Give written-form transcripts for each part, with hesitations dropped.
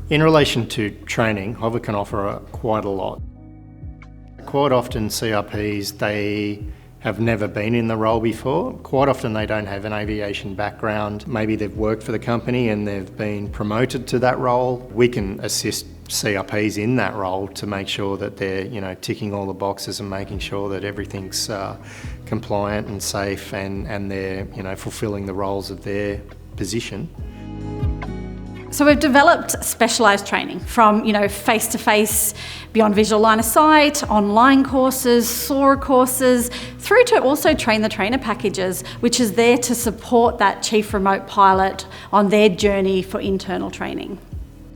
In relation to training, Hover can offer quite a lot. Quite often CRPs, they have never been in the role before. Quite often they don't have an aviation background. Maybe they've worked for the company and they've been promoted to that role. We can assist CRPs in that role to make sure that they're ticking all the boxes and making sure that everything's compliant and safe and they're fulfilling the roles of their position. So we've developed specialised training from, face-to-face, beyond visual line of sight, online courses, SORA courses, through to also train the trainer packages, which is there to support that chief remote pilot on their journey for internal training.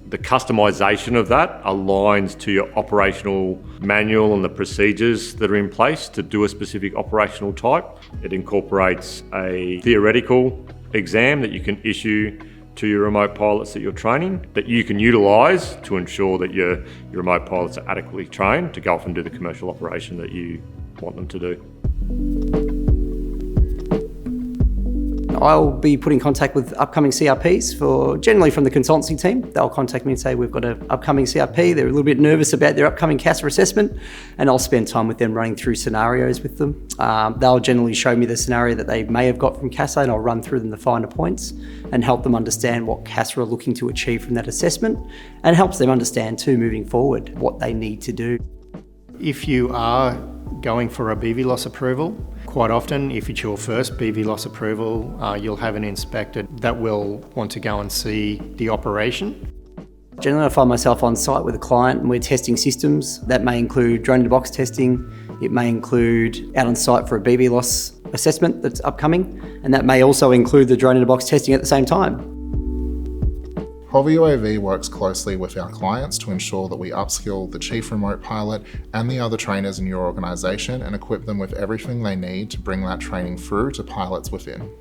The customisation of that aligns to your operational manual and the procedures that are in place to do a specific operational type. It incorporates a theoretical exam that you can issue to your remote pilots that you're training, that you can utilise to ensure that your remote pilots are adequately trained to go off and do the commercial operation that you want them to do. I'll be putting contact with upcoming CRPs generally from the consultancy team. They'll contact me and say, we've got an upcoming CRP. They're a little bit nervous about their upcoming CASA assessment, and I'll spend time with them running through scenarios with them. They'll generally show me the scenario that they may have got from CASA, and I'll run through them the finer points and help them understand what CASA are looking to achieve from that assessment, and helps them understand too, moving forward, what they need to do. If you are going for a BVLOS approval, quite often, if it's your first BVLOS approval, you'll have an inspector that will want to go and see the operation. Generally, I find myself on site with a client and we're testing systems. That may include drone-in-a-box testing. It may include out on site for a BVLOS assessment that's upcoming, and that may also include the drone-in-a-box testing at the same time. Hover UAV works closely with our clients to ensure that we upskill the chief remote pilot and the other trainers in your organisation and equip them with everything they need to bring that training through to pilots within.